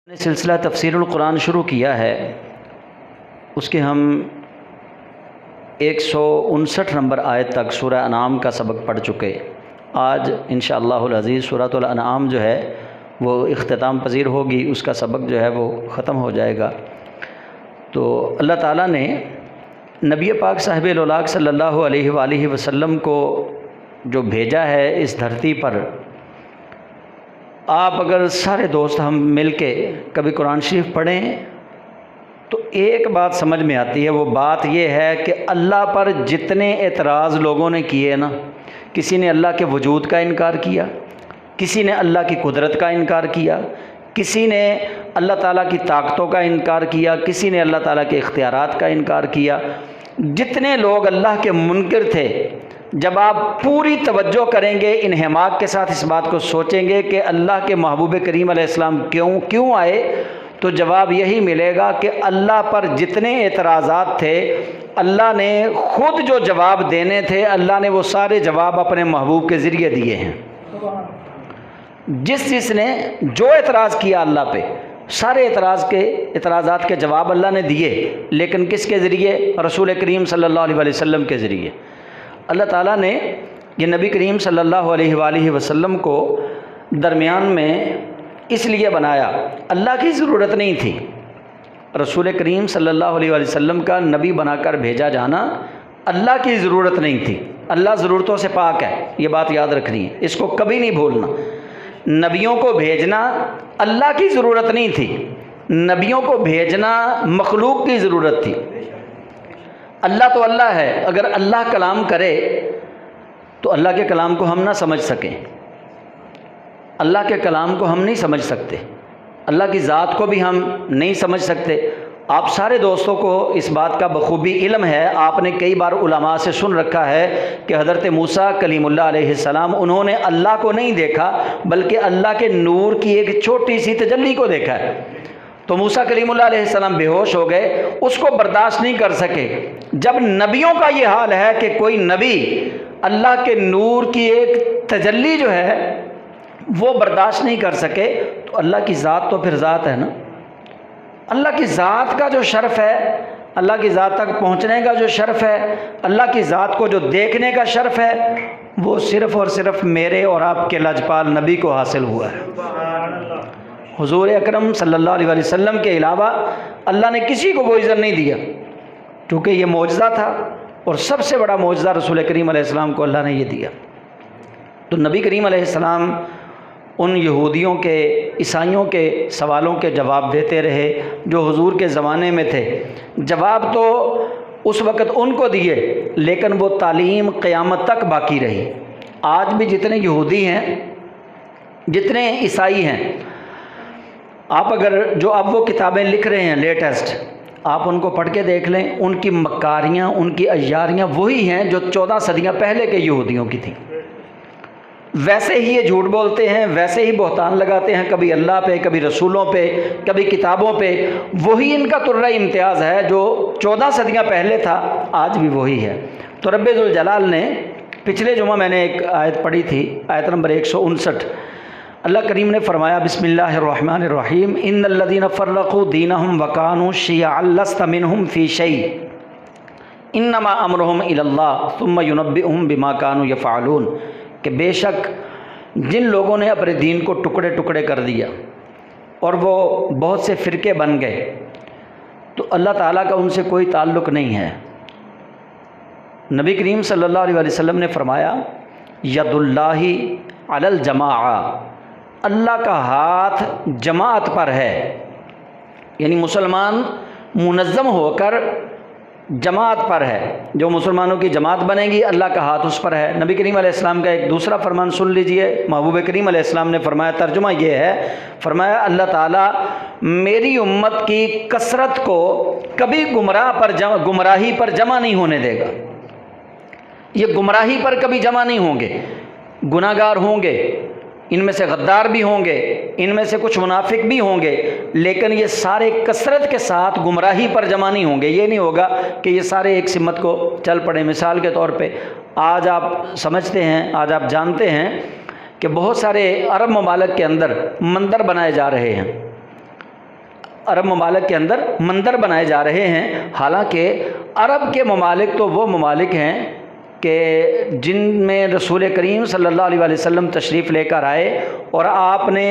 نے سلسلہ تفسیر القرآن شروع کیا ہے، اس کے ہم 159 نمبر آیت تک سورہ انعام کا سبق پڑھ چکے۔ آج انشاءاللہ العزیز سورۃ الانعام جو ہے وہ اختتام پذیر ہوگی، اس کا سبق جو ہے وہ ختم ہو جائے گا۔ تو اللہ تعالیٰ نے نبی پاک صاحب الاولاق صلی اللہ علیہ وآلہ وسلم کو جو بھیجا ہے اس دھرتی پر، آپ اگر سارے دوست ہم مل کے کبھی قرآن شریف پڑھیں تو ایک بات سمجھ میں آتی ہے، وہ بات یہ ہے کہ اللہ پر جتنے اعتراض لوگوں نے کیے نا، کسی نے اللہ کے وجود کا انکار کیا، کسی نے اللہ کی قدرت کا انکار کیا، کسی نے اللہ تعالیٰ کی طاقتوں کا انکار کیا، کسی نے اللہ تعالیٰ کے اختیارات کا انکار کیا، جتنے لوگ اللہ کے منکر تھے، جب آپ پوری توجہ کریں گے، انہماک کے ساتھ اس بات کو سوچیں گے کہ اللہ کے محبوب کریم علیہ السلام کیوں آئے، تو جواب یہی ملے گا کہ اللہ پر جتنے اعتراضات تھے، اللہ نے خود جو جواب دینے تھے، اللہ نے وہ سارے جواب اپنے محبوب کے ذریعے دیے ہیں۔ جس نے جو اعتراض کیا اللہ پہ، سارے اعتراضات کے جواب اللہ نے دیے، لیکن کس کے ذریعے؟ رسول کریم صلی اللہ علیہ وسلم کے ذریعے۔ اللہ تعالیٰ نے یہ نبی کریم صلی اللہ علیہ وآلہ وسلم کو درمیان میں اس لیے بنایا، اللہ کی ضرورت نہیں تھی۔ رسول کریم صلی اللہ علیہ وآلہ وسلم کا نبی بنا کر بھیجا جانا اللہ کی ضرورت نہیں تھی، اللہ ضرورتوں سے پاک ہے، یہ بات یاد رکھنی ہے، اس کو کبھی نہیں بھولنا۔ نبیوں کو بھیجنا اللہ کی ضرورت نہیں تھی، نبیوں کو بھیجنا مخلوق کی ضرورت تھی۔ اللہ تو اللہ ہے، اگر اللہ کلام کرے تو اللہ کے کلام کو ہم نہ سمجھ سکیں، اللہ کے کلام کو ہم نہیں سمجھ سکتے، اللہ کی ذات کو بھی ہم نہیں سمجھ سکتے۔ آپ سارے دوستوں کو اس بات کا بخوبی علم ہے، آپ نے کئی بار علماء سے سن رکھا ہے کہ حضرت موسیٰ کلیم اللہ علیہ السلام، انہوں نے اللہ کو نہیں دیکھا بلکہ اللہ کے نور کی ایک چھوٹی سی تجلی کو دیکھا ہے۔ تو موسیٰ کلیم اللہ علیہ السلام بے ہوش ہو گئے، اس کو برداشت نہیں کر سکے۔ جب نبیوں کا یہ حال ہے کہ کوئی نبی اللہ کے نور کی ایک تجلی جو ہے وہ برداشت نہیں کر سکے، تو اللہ کی ذات تو پھر ذات ہے نا، اللہ کی ذات کا جو شرف ہے، اللہ کی ذات تک پہنچنے کا جو شرف ہے، اللہ کی ذات کو جو دیکھنے کا شرف ہے، وہ صرف اور صرف میرے اور آپ کے لاجپال نبی کو حاصل ہوا ہے۔ حضور اکرم صلی اللہ علیہ وسلم کے علاوہ اللہ نے کسی کو وہ عزت نہیں دیا، کیونکہ یہ معجزہ تھا، اور سب سے بڑا معجزہ رسول کریم علیہ السلام کو اللہ نے یہ دیا۔ تو نبی کریم علیہ السلام ان یہودیوں کے، عیسائیوں کے سوالوں کے جواب دیتے رہے جو حضور کے زمانے میں تھے۔ جواب تو اس وقت ان کو دیے، لیکن وہ تعلیم قیامت تک باقی رہی۔ آج بھی جتنے یہودی ہیں، جتنے عیسائی ہیں، آپ اگر جو اب وہ کتابیں لکھ رہے ہیں لیٹسٹ، آپ ان کو پڑھ کے دیکھ لیں، ان کی مکاریاں، ان کی عیاریاں وہی ہیں جو 14 صدیاں پہلے کے یہودیوں کی تھیں۔ ویسے ہی یہ جھوٹ بولتے ہیں، ویسے ہی بہتان لگاتے ہیں، کبھی اللہ پہ، کبھی رسولوں پہ، کبھی کتابوں پہ۔ وہی ان کا طرہ امتیاز ہے جو 14 صدیاں پہلے تھا، آج بھی وہی ہے۔ تو رب ذوالجلال نے پچھلے جمعہ میں نے ایک آیت پڑھی تھی، آیت نمبر 159، اللہ کریم نے فرمایا بسم اللہ الرحمن الرحیم، ان الذین فرقوا دینہم وکانوا شیعا لست منہم فی شیء انما امرہم الی اللہ ثم ینبئہم بما کانوا یفعلون، کہ بے شک جن لوگوں نے اپنے دین کو ٹکڑے ٹکڑے کر دیا اور وہ بہت سے فرقے بن گئے، تو اللہ تعالیٰ کا ان سے کوئی تعلق نہیں ہے۔ نبی کریم صلی اللہ علیہ وسلم نے فرمایا ید اللہ علی الجماعہ، اللہ کا ہاتھ جماعت پر ہے، یعنی مسلمان منظم ہو کر جماعت پر ہے، جو مسلمانوں کی جماعت بنے گی اللہ کا ہاتھ اس پر ہے۔ نبی کریم علیہ السلام کا ایک دوسرا فرمان سن لیجئے، محبوب کریم علیہ السلام نے فرمایا، ترجمہ یہ ہے، فرمایا اللہ تعالیٰ میری امت کی کثرت کو کبھی گمراہی پر جمع نہیں ہونے دے گا، یہ گمراہی پر کبھی جمع نہیں ہوں گے، گناہ گار ہوں گے، ان میں سے غدار بھی ہوں گے، ان میں سے کچھ منافق بھی ہوں گے، لیکن یہ سارے کثرت کے ساتھ گمراہی پر جمع نہیں ہوں گے۔ یہ نہیں ہوگا کہ یہ سارے ایک سمت کو چل پڑے۔ مثال کے طور پہ آج آپ سمجھتے ہیں، آج آپ جانتے ہیں کہ بہت سارے عرب ممالک کے اندر مندر بنائے جا رہے ہیں، عرب ممالک کے اندر مندر بنائے جا رہے ہیں، حالانکہ عرب کے ممالک تو وہ ممالک ہیں کہ جن میں رسول کریم صلی اللہ علیہ وسلم تشریف لے کر آئے اور آپ نے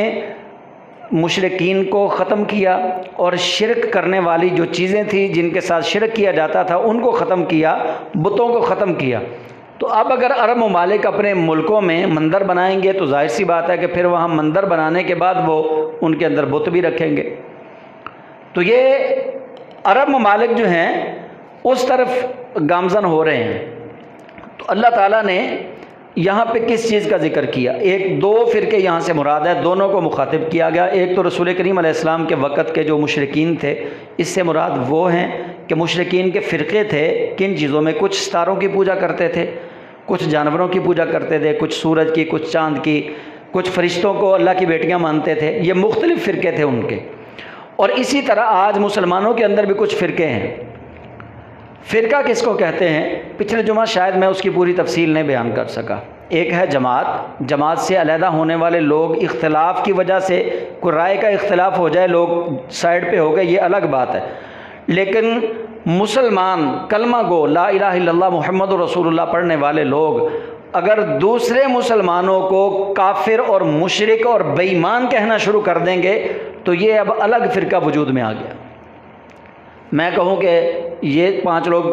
مشرکین کو ختم کیا اور شرک کرنے والی جو چیزیں تھیں جن کے ساتھ شرک کیا جاتا تھا ان کو ختم کیا، بتوں کو ختم کیا۔ تو اب اگر عرب ممالک اپنے ملکوں میں مندر بنائیں گے تو ظاہر سی بات ہے کہ پھر وہاں مندر بنانے کے بعد وہ ان کے اندر بت بھی رکھیں گے۔ تو یہ عرب ممالک جو ہیں اس طرف گامزن ہو رہے ہیں۔ تو اللہ تعالیٰ نے یہاں پہ کس چیز کا ذکر کیا؟ دو فرقے یہاں سے مراد ہے، دونوں کو مخاطب کیا گیا۔ ایک تو رسول کریم علیہ السلام کے وقت کے جو مشرکین تھے، اس سے مراد وہ ہیں کہ مشرکین کے فرقے تھے کن چیزوں میں، کچھ ستاروں کی پوجا کرتے تھے، کچھ جانوروں کی پوجا کرتے تھے، کچھ سورج کی، کچھ چاند کی، کچھ فرشتوں کو اللہ کی بیٹیاں مانتے تھے۔ یہ مختلف فرقے تھے ان کے۔ اور اسی طرح آج مسلمانوں کے اندر بھی کچھ فرقے ہیں۔ فرقہ کس کو کہتے ہیں؟ پچھلے جمعہ شاید میں اس کی پوری تفصیل نہیں بیان کر سکا۔ ایک ہے جماعت، جماعت سے علیحدہ ہونے والے لوگ، اختلاف کی وجہ سے کوئی رائے کا اختلاف ہو جائے، لوگ سائڈ پہ ہو گئے، یہ الگ بات ہے۔ لیکن مسلمان کلمہ گو، لا الہ الا اللہ محمد رسول اللہ پڑھنے والے لوگ اگر دوسرے مسلمانوں کو کافر اور مشرک اور بے ایمان کہنا شروع کر دیں گے تو یہ اب الگ فرقہ وجود میں آ گیا۔ میں کہوں کہ یہ 5 لوگ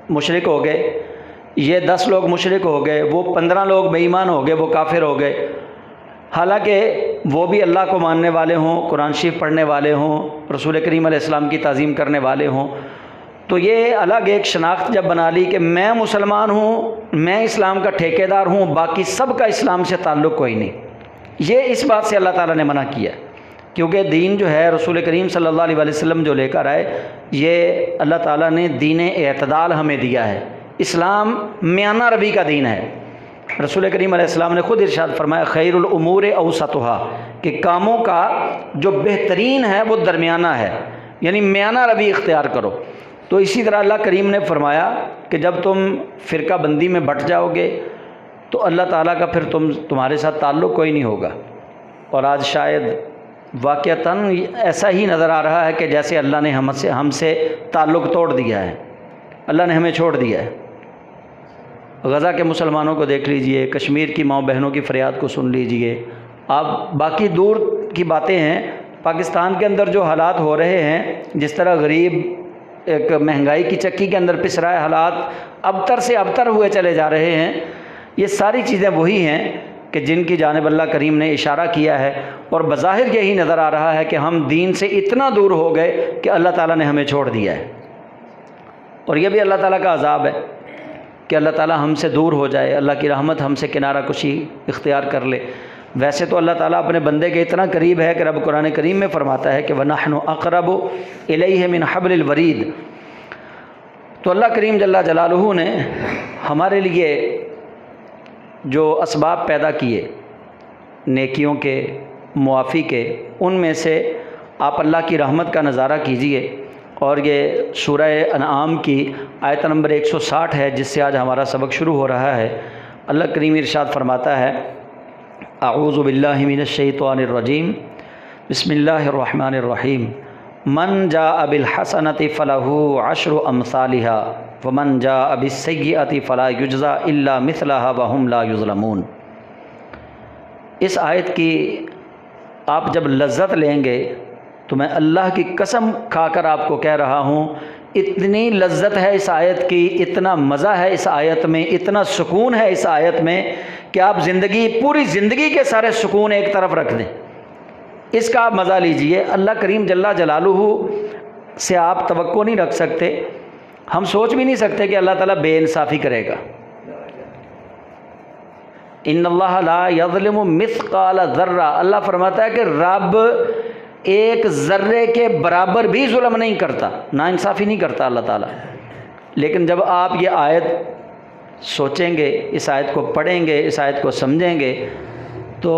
مشرک ہو گئے، یہ 10 لوگ مشرک ہو گئے، وہ 15 لوگ بے ایمان ہو گئے، وہ کافر ہو گئے، حالانکہ وہ بھی اللہ کو ماننے والے ہوں، قرآن شریف پڑھنے والے ہوں، رسول کریم علیہ السلام کی تعظیم کرنے والے ہوں۔ تو یہ الگ ایک شناخت جب بنا لی کہ میں مسلمان ہوں، میں اسلام کا ٹھیکیدار ہوں، باقی سب کا اسلام سے تعلق کوئی نہیں، یہ اس بات سے اللہ تعالیٰ نے منع کیا ہے۔ کیونکہ دین جو ہے رسول کریم صلی اللہ علیہ وسلم جو لے کر آئے، یہ اللہ تعالیٰ نے دین اعتدال ہمیں دیا ہے۔ اسلام میانہ روی کا دین ہے۔ رسول کریم علیہ السلام نے خود ارشاد فرمایا خیر الامور اوسطها، کہ کاموں کا جو بہترین ہے وہ درمیانہ ہے، یعنی میانہ روی اختیار کرو۔ تو اسی طرح اللہ کریم نے فرمایا کہ جب تم فرقہ بندی میں بٹ جاؤ گے تو اللہ تعالیٰ کا پھر تمہارے ساتھ تعلق کوئی نہیں ہوگا۔ اور آج شاید واقعتاً ایسا ہی نظر آ رہا ہے کہ جیسے اللہ نے ہم سے تعلق توڑ دیا ہے، اللہ نے ہمیں چھوڑ دیا ہے۔ غزہ کے مسلمانوں کو دیکھ لیجئے، کشمیر کی ماؤں بہنوں کی فریاد کو سن لیجئے، آپ باقی دور کی باتیں ہیں، پاکستان کے اندر جو حالات ہو رہے ہیں، جس طرح غریب ایک مہنگائی کی چکی کے اندر پس رہا ہے، حالات ابتر سے ابتر ہوئے چلے جا رہے ہیں، یہ ساری چیزیں وہی ہیں کہ جن کی جانب اللہ کریم نے اشارہ کیا ہے، اور بظاہر یہی نظر آ رہا ہے کہ ہم دین سے اتنا دور ہو گئے کہ اللہ تعالیٰ نے ہمیں چھوڑ دیا ہے۔ اور یہ بھی اللہ تعالیٰ کا عذاب ہے کہ اللہ تعالیٰ ہم سے دور ہو جائے، اللہ کی رحمت ہم سے کنارہ کشی اختیار کر لے۔ ویسے تو اللہ تعالیٰ اپنے بندے کے اتنا قریب ہے کہ رب قرآن کریم میں فرماتا ہے کہ وَنَحْنُ أَقْرَبُ إِلَيْهِ مِنْ حَبْلِ الْوَرِيدِ۔ تو اللہ کریم جل جلالہ نے ہمارے لیے جو اسباب پیدا کیے نیکیوں کے، معافی کے، ان میں سے آپ اللہ کی رحمت کا نظارہ کیجئے۔ اور یہ سورہ انعام کی آیت نمبر 160 ہے جس سے آج ہمارا سبق شروع ہو رہا ہے۔ اللہ کریم ارشاد فرماتا ہے اعوذ باللہ من الشیطان الرجیم بسم اللہ الرحمن الرحیم من جاء بالحسنۃ فلہ عشر امثالها ومن جاء بالسیئۃ فلا یجزی الا مثلها وهم لا یظلمون۔ اس آیت کی آپ جب لذت لیں گے تو میں اللہ کی قسم کھا کر آپ کو کہہ رہا ہوں، اتنی لذت ہے اس آیت کی، اتنا مزہ ہے اس آیت میں، اتنا سکون ہے اس آیت میں کہ آپ پوری زندگی کے سارے سکون ایک طرف رکھ دیں، اس کا آپ مزہ لیجئے۔ اللہ کریم جل جلالہ سے آپ توقع نہیں رکھ سکتے، ہم سوچ بھی نہیں سکتے کہ اللہ تعالیٰ بے انصافی کرے گا۔ ان اللہ لا یظلم مثقال ذرہ، اللہ فرماتا ہے کہ رب ایک ذرے کے برابر بھی ظلم نہیں کرتا، نا انصافی نہیں کرتا اللہ تعالیٰ۔ لیکن جب آپ یہ آیت سوچیں گے، اس آیت کو پڑھیں گے، اس آیت کو سمجھیں گے، تو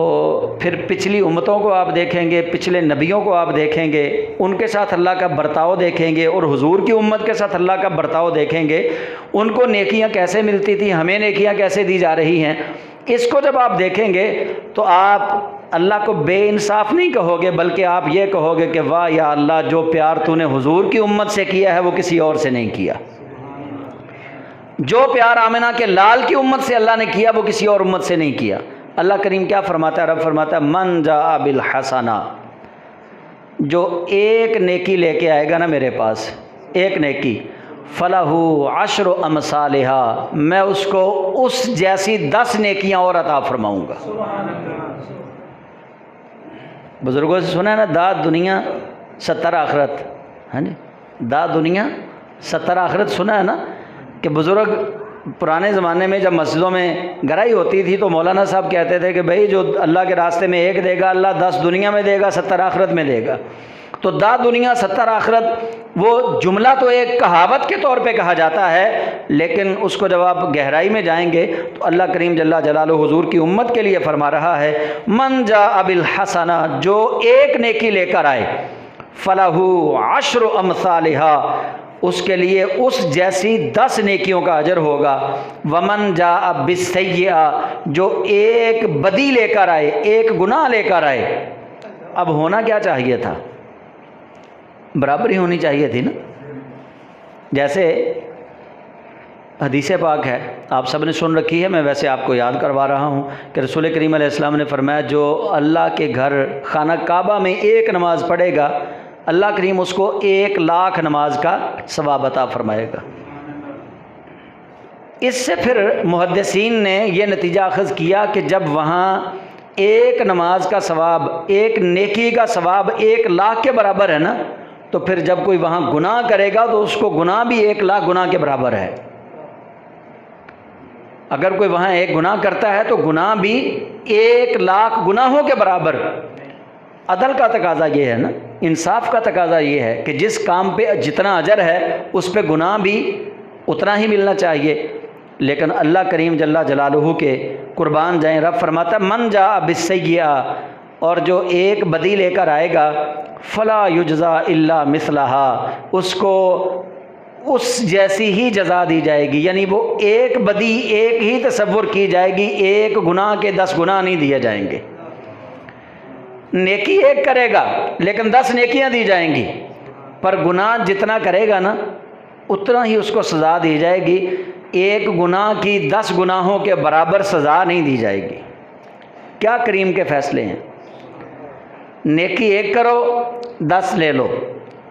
پھر پچھلی امتوں کو آپ دیکھیں گے، پچھلے نبیوں کو آپ دیکھیں گے، ان کے ساتھ اللہ کا برتاؤ دیکھیں گے، اور حضور کی امت کے ساتھ اللہ کا برتاؤ دیکھیں گے، ان کو نیکیاں کیسے ملتی تھیں، ہمیں نیکیاں کیسے دی جا رہی ہیں۔ اس کو جب آپ دیکھیں گے تو آپ اللہ کو بے انصاف نہیں کہو گے، بلکہ آپ یہ کہو گے کہ واہ یا اللہ، جو پیار تو نے حضور کی امت سے کیا ہے وہ کسی اور سے نہیں کیا، جو پیار آمنہ کے لال کی امت سے اللہ نے کیا وہ کسی اور امت سے نہیں کیا۔ اللہ کریم کیا فرماتا ہے؟ رب فرماتا ہے من جاء بالحسنہ، جو ایک نیکی لے کے آئے گا نا میرے پاس، ایک نیکی، فلہ عشر امثالہا، میں اس کو اس جیسی 10 نیکیاں اور عطا فرماؤں گا۔ بزرگوں سے سنا ہے نا، داد دنیا 70 آخرت، ہاں جی، داد دنیا 70 آخرت سنا ہے نا، کہ بزرگ پرانے زمانے میں جب مسجدوں میں گرائی ہوتی تھی تو مولانا صاحب کہتے تھے کہ بھائی جو اللہ کے راستے میں ایک دے گا اللہ 10 دنیا میں دے گا، 70 آخرت میں دے گا۔ تو داد دنیا 70 آخرت، وہ جملہ تو ایک کہاوت کے طور پہ کہا جاتا ہے، لیکن اس کو جب آپ گہرائی میں جائیں گے تو اللہ کریم جل جلالہ حضور کی امت کے لیے فرما رہا ہے من جاء بالحسنہ، جو ایک نیکی لے کر آئے، فلہ عشر امثالہا، اس کے لیے اس جیسی 10 نیکیوں کا اجر ہوگا۔ ومن جاء بالسیئہ، جو ایک بدی لے کر آئے، ایک گناہ لے کر آئے، اب ہونا کیا چاہیے تھا؟ برابری ہونی چاہیے تھی نا۔ جیسے حدیث پاک ہے، آپ سب نے سن رکھی ہے، میں ویسے آپ کو یاد کروا رہا ہوں کہ رسول کریم علیہ السلام نے فرمایا جو اللہ کے گھر خانہ کعبہ میں ایک نماز پڑھے گا، اللہ کریم اس کو 1,00,000 نماز کا ثواب عطا فرمائے گا۔ اس سے پھر محدثین نے یہ نتیجہ اخذ کیا کہ جب وہاں ایک نماز کا ثواب، ایک نیکی کا ثواب 1,00,000 کے برابر ہے نا، تو پھر جب کوئی وہاں گناہ کرے گا تو اس کو گناہ بھی 1,00,000 گناہ کے برابر ہے۔ اگر کوئی وہاں ایک گناہ کرتا ہے تو گناہ بھی 1,00,000 گناہوں کے برابر۔ عدل کا تقاضا یہ ہے نا، انصاف کا تقاضا یہ ہے کہ جس کام پہ جتنا اجر ہے اس پہ گناہ بھی اتنا ہی ملنا چاہیے۔ لیکن اللہ کریم جل جلالہ کے قربان جائیں، رب فرماتا ہے من جاء بالسیئہ، اور جو ایک بدی لے کر آئے گا، فلا یجزا الا مثلہا، اس کو اس جیسی ہی جزا دی جائے گی، یعنی وہ ایک بدی ایک ہی تصور کی جائے گی، ایک گناہ کے 10 گناہ نہیں دیے جائیں گے۔ نیکی ایک کرے گا لیکن 10 نیکیاں دی جائیں گی، پر گناہ جتنا کرے گا نا اتنا ہی اس کو سزا دی جائے گی، ایک گناہ کی 10 گناہوں کے برابر سزا نہیں دی جائے گی۔ کیا کریم کے فیصلے ہیں! نیکی ایک کرو 10 لے لو،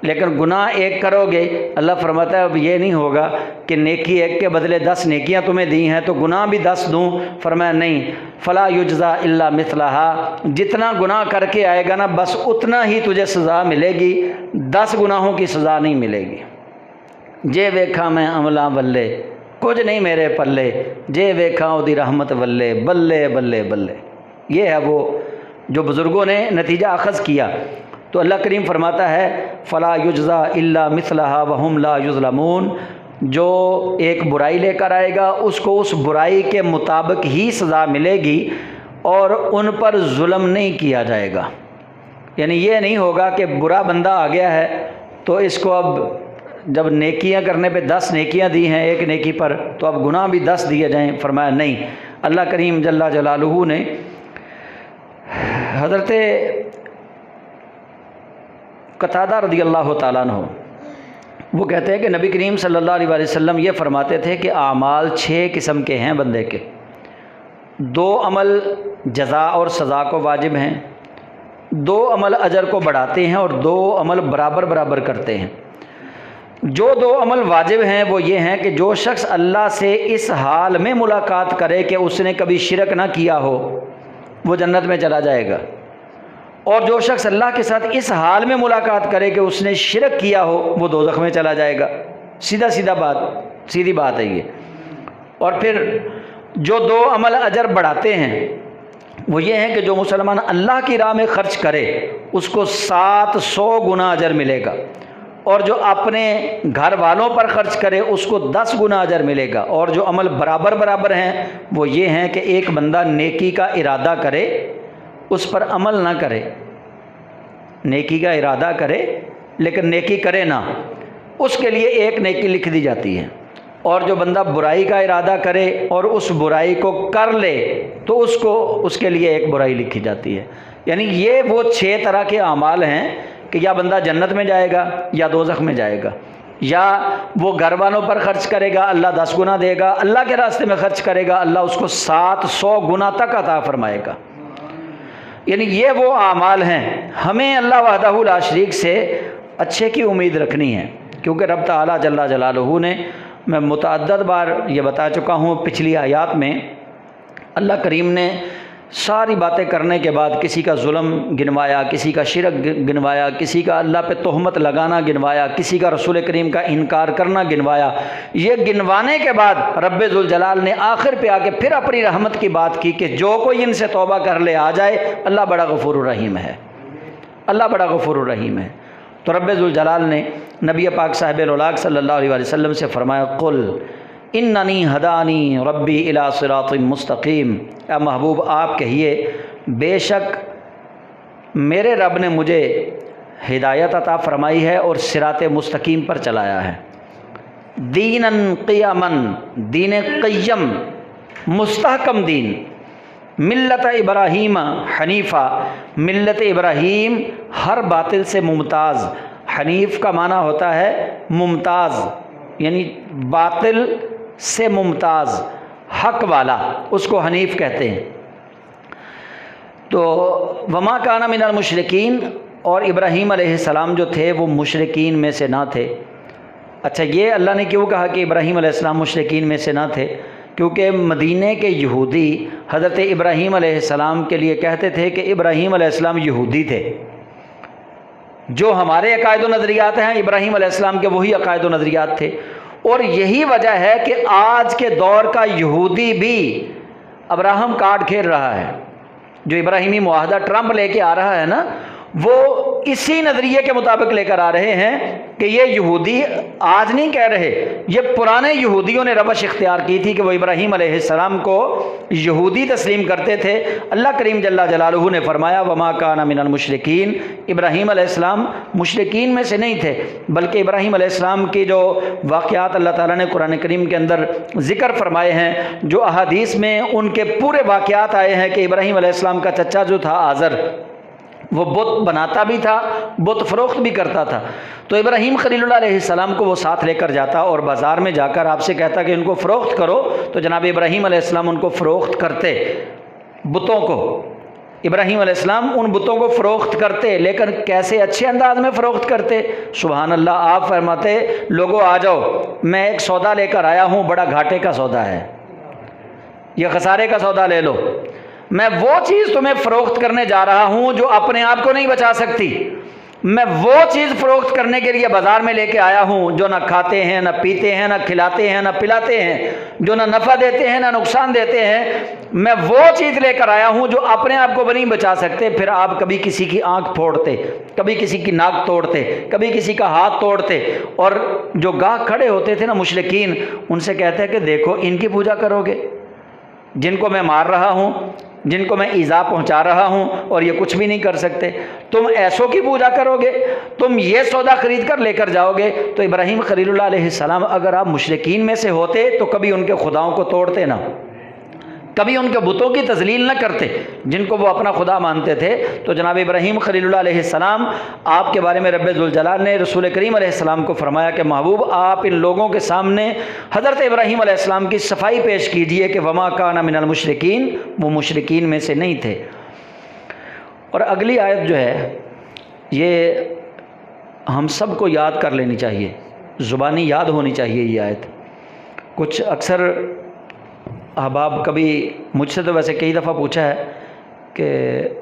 لیکن گناہ ایک کرو گے، اللہ فرماتا ہے اب یہ نہیں ہوگا کہ نیکی ایک کے بدلے 10 نیکیاں تمہیں دی ہیں تو گناہ بھی 10 دوں، فرمایا نہیں، فلا یجزا الا مثلہا، جتنا گناہ کر کے آئے گا نا بس اتنا ہی تجھے سزا ملے گی، 10 گناہوں کی سزا نہیں ملے گی۔ جے ویکھا میں عملہ بلے، کچھ نہیں میرے پلے، جے ویکھا اودی رحمت بلے بلے بلے بلے۔ یہ ہے وہ جو بزرگوں نے نتیجہ اخذ کیا۔ تو اللہ کریم فرماتا ہے فلا یجزا الا مثلہا وہم لا یظلمون، جو ایک برائی لے کر آئے گا اس کو اس برائی کے مطابق ہی سزا ملے گی اور ان پر ظلم نہیں کیا جائے گا۔ یعنی یہ نہیں ہوگا کہ برا بندہ آ گیا ہے تو اس کو اب جب نیکیاں کرنے پہ 10 نیکیاں دی ہیں ایک نیکی پر تو اب گناہ بھی 10 دیے جائیں، فرمایا نہیں۔ اللہ کریم جل جلالہ نے حضرت قتادہ رضی اللہ تعالیٰ عنہ وہ کہتے ہیں کہ نبی کریم صلی اللہ علیہ وسلم یہ فرماتے تھے کہ اعمال 6 قسم کے ہیں بندے کے، 2 عمل جزا اور سزا کو واجب ہیں، 2 عمل اجر کو بڑھاتے ہیں اور 2 عمل برابر برابر کرتے ہیں۔ جو 2 عمل واجب ہیں وہ یہ ہیں کہ جو شخص اللہ سے اس حال میں ملاقات کرے کہ اس نے کبھی شرک نہ کیا ہو وہ جنت میں چلا جائے گا، اور جو شخص اللہ کے ساتھ اس حال میں ملاقات کرے کہ اس نے شرک کیا ہو وہ دوزخ میں چلا جائے گا۔ سیدھی بات ہے یہ۔ اور پھر جو 2 عمل اجر بڑھاتے ہیں وہ یہ ہیں کہ جو مسلمان اللہ کی راہ میں خرچ کرے اس کو 700 گنا اجر ملے گا، اور جو اپنے گھر والوں پر خرچ کرے اس کو 10 گنا اجر ملے گا۔ اور جو عمل برابر برابر ہیں وہ یہ ہیں کہ ایک بندہ نیکی کا ارادہ کرے اس پر عمل نہ کرے، نیکی کا ارادہ کرے لیکن نیکی کرے نہ، اس کے لیے 1 نیکی لکھ دی جاتی ہے، اور جو بندہ برائی کا ارادہ کرے اور اس برائی کو کر لے تو اس کے لیے ایک برائی لکھی جاتی ہے۔ یعنی یہ وہ 6 طرح کے اعمال ہیں کہ یا بندہ جنت میں جائے گا یا دوزخ میں جائے گا، یا وہ گھر والوں پر خرچ کرے گا اللہ 10 گنا دے گا، اللہ کے راستے میں خرچ کرے گا اللہ اس کو 700 گنا تک عطا فرمائے گا۔ یعنی یہ وہ اعمال ہیں، ہمیں اللہ وحدہ لا شریک سے اچھے کی امید رکھنی ہے، کیونکہ رب تعالیٰ جل جلالہ نے، میں متعدد بار یہ بتا چکا ہوں پچھلی آیات میں، اللہ کریم نے ساری باتیں کرنے کے بعد کسی کا ظلم گنوایا، کسی کا شرک گنوایا، کسی کا اللہ پہ تہمت لگانا گنوایا، کسی کا رسول کریم کا انکار کرنا گنوایا۔ یہ گنوانے کے بعد رب ذوالجلال نے آخر پہ آ کے پھر اپنی رحمت کی بات کی کہ جو کوئی ان سے توبہ کر لے آ جائے، اللہ بڑا غفور الرحیم ہے، اللہ بڑا غفور الرحیم ہے۔ تو رب ذوالجلال نے نبی پاک صاحب الاولاق صلی اللہ علیہ وسلم سے فرمایا قل اننی ہدانی ربی الی صراط مستقیم، اے محبوب آپ کہیے بے شک میرے رب نے مجھے ہدایت عطا فرمائی ہے اور صراط مستقیم پر چلایا ہے۔ دیناً قیاماً، دین قیم مستحکم دین، ملت ابراہیم حنیفہ، ملت ابراہیم ہر باطل سے ممتاز۔ حنیف کا معنی ہوتا ہے ممتاز، یعنی باطل سے ممتاز، حق والا، اس کو حنیف کہتے ہیں۔ تو وما کان من المشرکین، اور ابراہیم علیہ السلام جو تھے وہ مشرکین میں سے نہ تھے۔ اچھا، یہ اللہ نے کیوں کہا کہ ابراہیم علیہ السلام مشرکین میں سے نہ تھے؟ کیونکہ مدینے کے یہودی حضرت ابراہیم علیہ السلام کے لیے کہتے تھے کہ ابراہیم علیہ السلام یہودی تھے، جو ہمارے عقائد و نظریات ہیں ابراہیم علیہ السلام کے وہی عقائد و نظریات تھے۔ اور یہی وجہ ہے کہ آج کے دور کا یہودی بھی ابراہم کارڈ کھیل رہا ہے، جو ابراہیمی معاہدہ ٹرمپ لے کے آ رہا ہے نا، وہ اسی نظریے کے مطابق لے کر آ رہے ہیں کہ یہ یہودی آج نہیں کہہ رہے، یہ پرانے یہودیوں نے روش اختیار کی تھی کہ وہ ابراہیم علیہ السلام کو یہودی تسلیم کرتے تھے۔ اللہ کریم جل جلالہ نے فرمایا وما کان من المشرکین، ابراہیم علیہ السلام مشرکین میں سے نہیں تھے، بلکہ ابراہیم علیہ السلام کی جو واقعات اللہ تعالیٰ نے قرآن کریم کے اندر ذکر فرمائے ہیں، جو احادیث میں ان کے پورے واقعات آئے ہیں کہ ابراہیم علیہ السلام کا چچا جو تھا آزر، وہ بت بناتا بھی تھا، بت فروخت بھی کرتا تھا۔ تو ابراہیم خلیل اللہ علیہ السلام کو وہ ساتھ لے کر جاتا اور بازار میں جا کر آپ سے کہتا کہ ان کو فروخت کرو، تو جناب ابراہیم علیہ السلام ان کو فروخت کرتے، بتوں کو۔ ابراہیم علیہ السلام ان بتوں کو فروخت کرتے، لیکن کیسے اچھے انداز میں فروخت کرتے، سبحان اللہ۔ آپ فرماتے لوگوں آ جاؤ، میں ایک سودا لے کر آیا ہوں، بڑا گھاٹے کا سودا ہے، یہ خسارے کا سودا لے لو۔ میں وہ چیز تمہیں فروخت کرنے جا رہا ہوں جو اپنے آپ کو نہیں بچا سکتی، میں وہ چیز فروخت کرنے کے لیے بازار میں لے کے آیا ہوں جو نہ کھاتے ہیں، نہ پیتے ہیں، نہ کھلاتے ہیں، نہ پلاتے ہیں، جو نہ نفع دیتے ہیں نہ نقصان دیتے ہیں۔ میں وہ چیز لے کر آیا ہوں جو اپنے آپ کو نہیں بچا سکتے۔ پھر آپ کبھی کسی کی آنکھ پھوڑتے، کبھی کسی کی ناک توڑتے، کبھی کسی کا ہاتھ توڑتے، اور جو گاہک کھڑے ہوتے تھے نا مشرکین، ان سے کہتے ہیں کہ دیکھو ان کی پوجا کرو گے، جن کو میں مار رہا ہوں، جن کو میں ایذا پہنچا رہا ہوں، اور یہ کچھ بھی نہیں کر سکتے، تم ایسوں کی پوجا کرو گے، تم یہ سودا خرید کر لے کر جاؤ گے۔ تو ابراہیم خلیل اللہ علیہ السلام اگر آپ مشرکین میں سے ہوتے تو کبھی ان کے خداؤں کو توڑتے نہ، کبھی ان کے بتوں کی تذلیل نہ کرتے جن کو وہ اپنا خدا مانتے تھے۔ تو جناب ابراہیم خلیل اللہ علیہ السلام، آپ کے بارے میں رب ذوالجلال نے رسول کریم علیہ السلام کو فرمایا کہ محبوب آپ ان لوگوں کے سامنے حضرت ابراہیم علیہ السلام کی صفائی پیش کیجئے کہ وما کان من المشرکین، وہ مشرکین میں سے نہیں تھے۔ اور اگلی آیت جو ہے یہ ہم سب کو یاد کر لینی چاہیے، زبانی یاد ہونی چاہیے یہ آیت۔ کچھ اکثر احباب کبھی مجھ سے تو ویسے کئی دفعہ پوچھا ہے کہ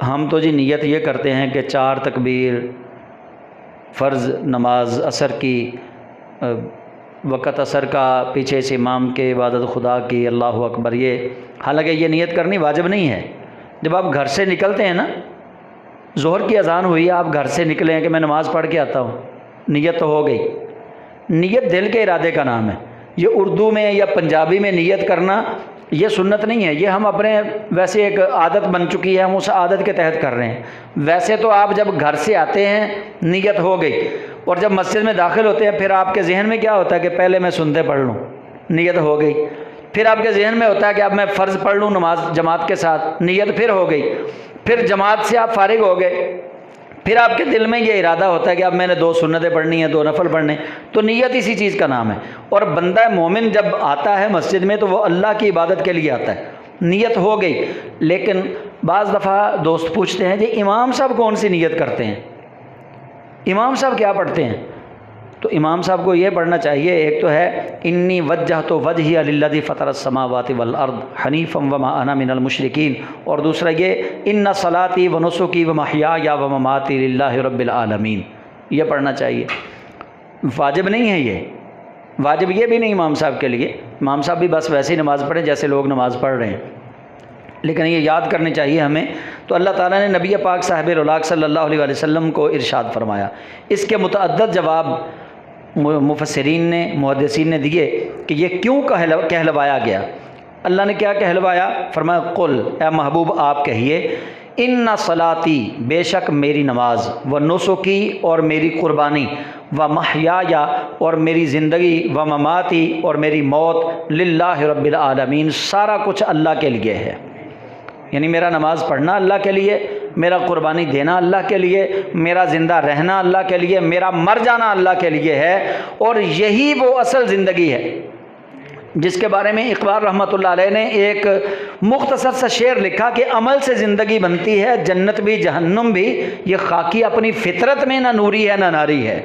ہم تو جی نیت یہ کرتے ہیں کہ 4 تکبیر، فرض نماز عصر کی، وقت عصر کا پیچھے سے امام کے عبادت خدا کی، اللہ اکبر، یہ حالانکہ یہ نیت کرنی واجب نہیں ہے۔ جب آپ گھر سے نکلتے ہیں نا، ظہر کی اذان ہوئی، آپ گھر سے نکلے ہیں کہ میں نماز پڑھ کے آتا ہوں، نیت تو ہو گئی۔ نیت دل کے ارادے کا نام ہے۔ یہ اردو میں یا پنجابی میں نیت کرنا یہ سنت نہیں ہے، یہ ہم اپنے ویسے ایک عادت بن چکی ہے، ہم اس عادت کے تحت کر رہے ہیں۔ ویسے تو آپ جب گھر سے آتے ہیں نیت ہو گئی، اور جب مسجد میں داخل ہوتے ہیں پھر آپ کے ذہن میں کیا ہوتا ہے کہ پہلے میں سنتے پڑھ لوں، نیت ہو گئی. پھر آپ کے ذہن میں ہوتا ہے کہ اب میں فرض پڑھ لوں نماز جماعت کے ساتھ، نیت پھر ہو گئی. پھر جماعت سے آپ فارغ ہو گئے، پھر آپ کے دل میں یہ ارادہ ہوتا ہے کہ اب میں نے 2 سنتیں پڑھنی ہیں، 2 نفل پڑھنے. تو نیت اسی چیز کا نام ہے. اور بندہ مومن جب آتا ہے مسجد میں تو وہ اللہ کی عبادت کے لیے آتا ہے، نیت ہو گئی. لیکن بعض دفعہ دوست پوچھتے ہیں جی امام صاحب کون سی نیت کرتے ہیں، امام صاحب کیا پڑھتے ہیں؟ تو امام صاحب کو یہ پڑھنا چاہیے، ایک تو ہے انی وجہت وجہی للذی فطر السماوات والارض حنیفا وما انا من المشرکین، اور دوسرا یہ ان صلاتی ونسکی ومحیای ومماتی للہ رب العالمین، یہ پڑھنا چاہیے. واجب نہیں ہے، یہ واجب یہ بھی نہیں امام صاحب کے لیے. امام صاحب بھی بس ویسے ہی نماز پڑھیں جیسے لوگ نماز پڑھ رہے ہیں، لیکن یہ یاد کرنی چاہیے ہمیں. تو اللہ تعالیٰ نے نبی پاک صاحب رلاق صلی اللہ علیہ وسلم کو ارشاد فرمایا. اس کے متعدد جواب مفسرین نے محدثین نے دیے کہ یہ کیوں کہلوایا گیا. اللہ نے کیا کہلوایا؟ فرمایا قل، اے محبوب آپ کہیے، ان صلاتی، بے شک میری نماز، و نسکی، اور میری قربانی، و محیایا، اور میری زندگی، و مماتی، اور میری موت، للہ رب العالمین، سارا کچھ اللہ کے لیے ہے. یعنی میرا نماز پڑھنا اللہ کے لیے، میرا قربانی دینا اللہ کے لیے، میرا زندہ رہنا اللہ کے لیے، میرا مر جانا اللہ کے لیے ہے. اور یہی وہ اصل زندگی ہے جس کے بارے میں اقبال رحمۃ اللہ علیہ نے ایک مختصر سا شعر لکھا کہ عمل سے زندگی بنتی ہے، جنت بھی جہنم بھی، یہ خاکی اپنی فطرت میں نہ نوری ہے نہ ناری ہے.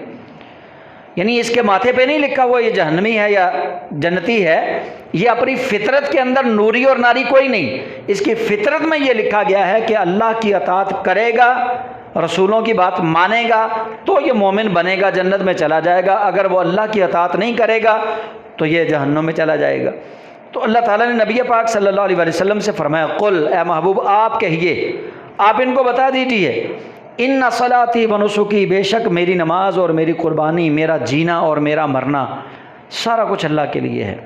یعنی اس کے ماتھے پہ نہیں لکھا ہوا یہ جہنمی ہے یا جنتی ہے، یہ اپنی فطرت کے اندر نوری اور ناری کوئی نہیں. اس کی فطرت میں یہ لکھا گیا ہے کہ اللہ کی اطاعت کرے گا، رسولوں کی بات مانے گا تو یہ مومن بنے گا، جنت میں چلا جائے گا. اگر وہ اللہ کی اطاعت نہیں کرے گا تو یہ جہنم میں چلا جائے گا. تو اللہ تعالیٰ نے نبی پاک صلی اللہ علیہ وسلم سے فرمایا قل، اے محبوب آپ کہیے، آپ ان کو بتا دیجیے، ان صلاتی و نسکی، بے شک میری نماز اور میری قربانی، میرا جینا اور میرا مرنا، سارا کچھ اللہ کے لیے ہے.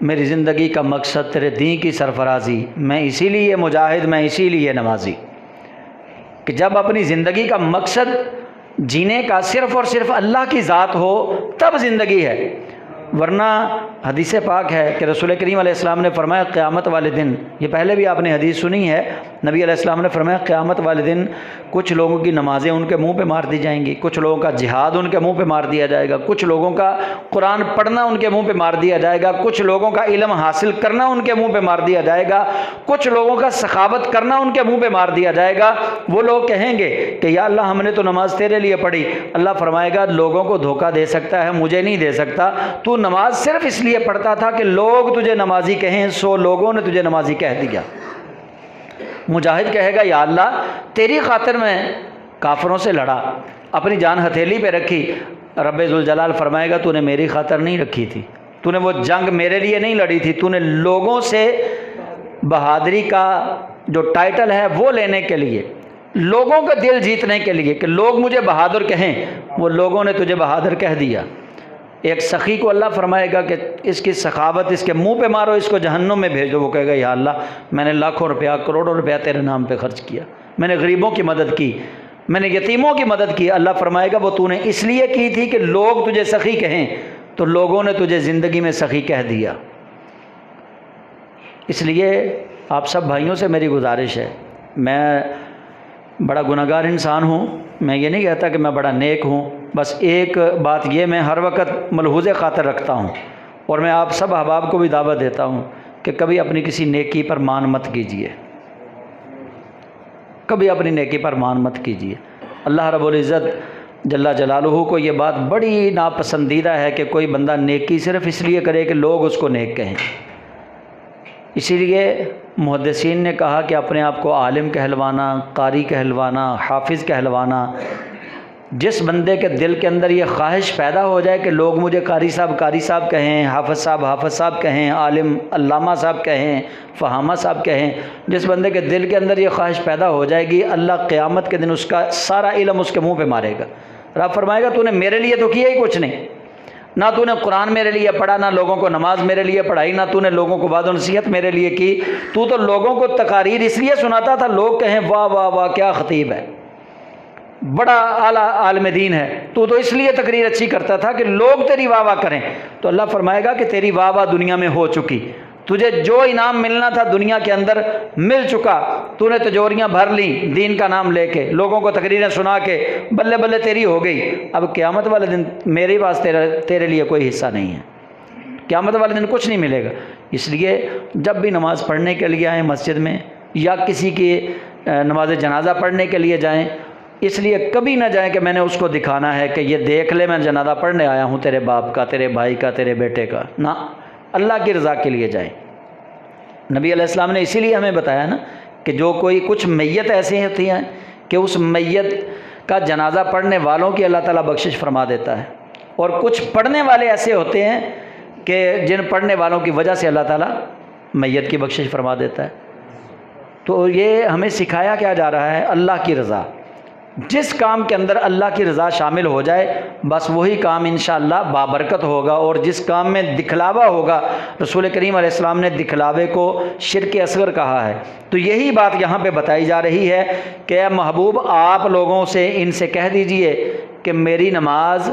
میری زندگی کا مقصد تیرے دین کی سرفرازی، میں اسی لیے مجاہد، میں اسی لیے نمازی. کہ جب اپنی زندگی کا مقصد جینے کا صرف اور صرف اللہ کی ذات ہو تب زندگی ہے. ورنہ حدیث پاک ہے کہ رسول کریم علیہ السلام نے فرمایا قیامت والے دن، یہ پہلے بھی آپ نے حدیث سنی ہے، نبی علیہ السلام نے فرمایا قیامت والے دن کچھ لوگوں کی نمازیں ان کے منہ پہ مار دی جائیں گی، کچھ لوگوں کا جہاد ان کے منہ پہ مار دیا جائے گا، کچھ لوگوں کا قرآن پڑھنا ان کے منہ پہ مار دیا جائے گا، کچھ لوگوں کا علم حاصل کرنا ان کے منہ پہ مار دیا جائے گا، کچھ لوگوں کا سخاوت کرنا ان کے منہ پہ مار دیا جائے گا. وہ لوگ کہیں گے کہ یا اللہ ہم نے تو نماز تیرے لیے پڑھی. اللہ فرمائے گا لوگوں کو دھوکہ دے سکتا ہے، مجھے نہیں دے سکتا. تو نماز صرف اس لیے پڑھتا تھا کہ لوگ تجھے نمازی کہیں، سو لوگوں نے تجھے نمازی کہہ دیا. مجاہد کہے گا یا اللہ تیری خاطر میں کافروں سے لڑا، اپنی جان ہتھیلی پہ رکھی. رب ذوالجلال فرمائے گا تو نے میری خاطر نہیں رکھی تھی، تو نے وہ جنگ میرے لیے نہیں لڑی تھی، تو نے لوگوں سے بہادری کا جو ٹائٹل ہے وہ لینے کے لیے، لوگوں کا دل جیتنے کے لیے کہ لوگ مجھے بہادر کہیں، وہ لوگوں نے تجھے بہادر کہہ دیا. ایک سخی کو اللہ فرمائے گا کہ اس کی سخاوت اس کے منہ پہ مارو، اس کو جہنم میں بھیجو. وہ کہے گا یا اللہ میں نے لاکھوں روپیہ کروڑوں روپیہ تیرے نام پہ خرچ کیا، میں نے غریبوں کی مدد کی، میں نے یتیموں کی مدد کی. اللہ فرمائے گا وہ تو نے اس لیے کی تھی کہ لوگ تجھے سخی کہیں، تو لوگوں نے تجھے زندگی میں سخی کہہ دیا. اس لیے آپ سب بھائیوں سے میری گزارش ہے، میں بڑا گناہگار انسان ہوں، میں یہ نہیں کہتا کہ میں بڑا نیک ہوں. بس ایک بات یہ میں ہر وقت ملحوظ خاطر رکھتا ہوں، اور میں آپ سب احباب کو بھی دعوت دیتا ہوں کہ کبھی اپنی کسی نیکی پر مان مت کیجیے، کبھی اپنی نیکی پر مان مت کیجیے. اللہ رب العزت جل جلالہ کو یہ بات بڑی ناپسندیدہ ہے کہ کوئی بندہ نیکی صرف اس لیے کرے کہ لوگ اس کو نیک کہیں. اسی لیے محدثین نے کہا کہ اپنے آپ کو عالم کہلوانا، قاری کہلوانا، حافظ کہلوانا، جس بندے کے دل کے اندر یہ خواہش پیدا ہو جائے کہ لوگ مجھے قاری صاحب کہیں، حافظ صاحب کہیں، عالم علامہ صاحب کہیں، فہامہ صاحب کہیں، جس بندے کے دل کے اندر یہ خواہش پیدا ہو جائے گی، اللہ قیامت کے دن اس کا سارا علم اس کے منہ پہ مارے گا. رب فرمائے گا تو نے میرے لیے تو کیا ہی کچھ نہیں، نہ تو نے قرآن میرے لیے پڑھا، نہ لوگوں کو نماز میرے لیے پڑھائی، نہ تو نے لوگوں کو وعظ و نصیحت میرے لیے کی. تو لوگوں کو تقاریر اس لیے سناتا تھا لوگ کہیں واہ واہ واہ کیا خطیب ہے. بڑا اعلیٰ عالم دین ہے، تو اس لیے تقریر اچھی کرتا تھا کہ لوگ تیری واہ واہ کریں، تو اللہ فرمائے گا کہ تیری واہ واہ دنیا میں ہو چکی، تجھے جو انعام ملنا تھا دنیا کے اندر مل چکا، تو نے تجوریاں بھر لیں دین کا نام لے کے، لوگوں کو تقریریں سنا کے، بلے بلے تیری ہو گئی، اب قیامت والے دن میرے پاس تیرے لیے کوئی حصہ نہیں ہے، قیامت والے دن کچھ نہیں ملے گا۔ اس لیے جب بھی نماز پڑھنے کے لیے آئیں مسجد میں، یا کسی کی نماز جنازہ پڑھنے کے لیے جائیں، اس لیے کبھی نہ جائیں کہ میں نے اس کو دکھانا ہے کہ یہ دیکھ لے میں جنازہ پڑھنے آیا ہوں تیرے باپ کا، تیرے بھائی کا، تیرے بیٹے کا، نہ، اللہ کی رضا کے لیے جائیں۔ نبی علیہ السلام نے اسی لیے ہمیں بتایا نا کہ جو کوئی کچھ میت ایسی ہوتی ہیں کہ اس میت کا جنازہ پڑھنے والوں کی اللہ تعالیٰ بخشش فرما دیتا ہے، اور کچھ پڑھنے والے ایسے ہوتے ہیں کہ جن پڑھنے والوں کی وجہ سے اللہ تعالیٰ میت کی بخشش فرما دیتا ہے۔ تو یہ ہمیں سکھایا کیا جا رہا ہے؟ اللہ کی رضا، جس کام کے اندر اللہ کی رضا شامل ہو جائے بس وہی کام انشاءاللہ بابرکت ہوگا، اور جس کام میں دکھلاوا ہوگا، رسول کریم علیہ السلام نے دکھلاوے کو شرک اصغر کہا ہے، تو یہی بات یہاں پہ بتائی جا رہی ہے کہ اے محبوب آپ لوگوں سے ان سے کہہ دیجئے کہ میری نماز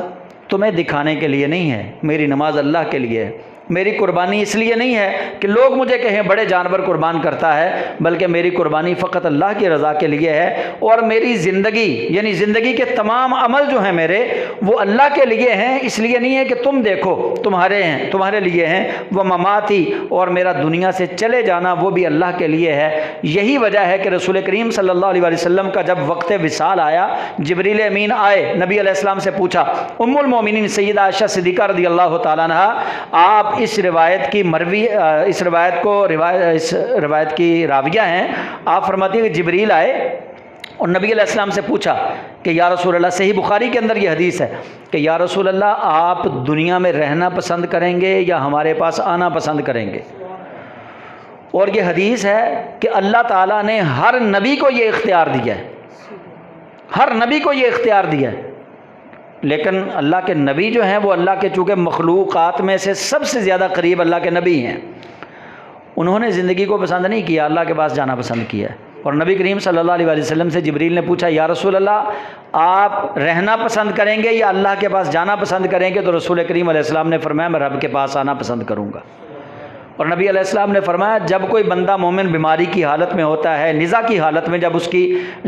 تمہیں دکھانے کے لیے نہیں ہے، میری نماز اللہ کے لیے ہے، میری قربانی اس لیے نہیں ہے کہ لوگ مجھے کہیں بڑے جانور قربان کرتا ہے، بلکہ میری قربانی فقط اللہ کی رضا کے لیے ہے، اور میری زندگی یعنی زندگی کے تمام عمل جو ہیں میرے وہ اللہ کے لیے ہیں، اس لیے نہیں ہے کہ تم دیکھو تمہارے ہیں، تمہارے لیے ہیں، وہ مماتی، اور میرا دنیا سے چلے جانا وہ بھی اللہ کے لیے ہے۔ یہی وجہ ہے کہ رسول کریم صلی اللہ علیہ وسلم کا جب وقت وصال آیا، جبریل امین آئے، نبی علیہ السلام سے پوچھا، ام المومنین سیدہ عائشہ صدیقہ رضی اللہ تعالیٰ عنہا، آپ اس روایت کی مروی، اس روایت کی راویہ ہیں، آپ فرماتی ہیں کہ جبریل آئے اور نبی علیہ السلام سے پوچھا کہ یا رسول اللہ، صحیح بخاری کے اندر یہ حدیث ہے کہ یا رسول اللہ آپ دنیا میں رہنا پسند کریں گے یا ہمارے پاس آنا پسند کریں گے؟ اور یہ حدیث ہے کہ اللہ تعالیٰ نے ہر نبی کو یہ اختیار دیا ہے، ہر نبی کو یہ اختیار دیا ہے، لیکن اللہ کے نبی جو ہیں وہ اللہ کے چونکہ مخلوقات میں سے سب سے زیادہ قریب اللہ کے نبی ہیں، انہوں نے زندگی کو پسند نہیں کیا، اللہ کے پاس جانا پسند کیا ہے۔ اور نبی کریم صلی اللہ علیہ وسلم سے جبریل نے پوچھا یا رسول اللہ آپ رہنا پسند کریں گے یا اللہ کے پاس جانا پسند کریں گے؟ تو رسول کریم علیہ السلام نے فرمایا میں رب کے پاس آنا پسند کروں گا۔ اور نبی علیہ السلام نے فرمایا جب کوئی بندہ مومن بیماری کی حالت میں ہوتا ہے، نزا کی حالت میں، جب اس کی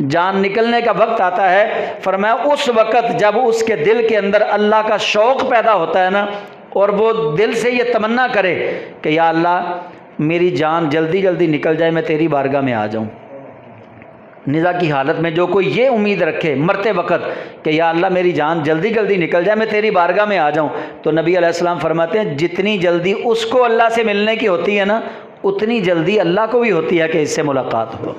جان نکلنے کا وقت آتا ہے، فرمایا اس وقت جب اس کے دل کے اندر اللہ کا شوق پیدا ہوتا ہے نا، اور وہ دل سے یہ تمنا کرے کہ یا اللہ میری جان جلدی جلدی نکل جائے، میں تیری بارگاہ میں آ جاؤں، نزا کی حالت میں جو کوئی یہ امید رکھے مرتے وقت کہ یا اللہ میری جان جلدی جلدی نکل جائے، میں تیری بارگاہ میں آ جاؤں، تو نبی علیہ السلام فرماتے ہیں جتنی جلدی اس کو اللہ سے ملنے کی ہوتی ہے نا، اتنی جلدی اللہ کو بھی ہوتی ہے کہ اس سے ملاقات ہو۔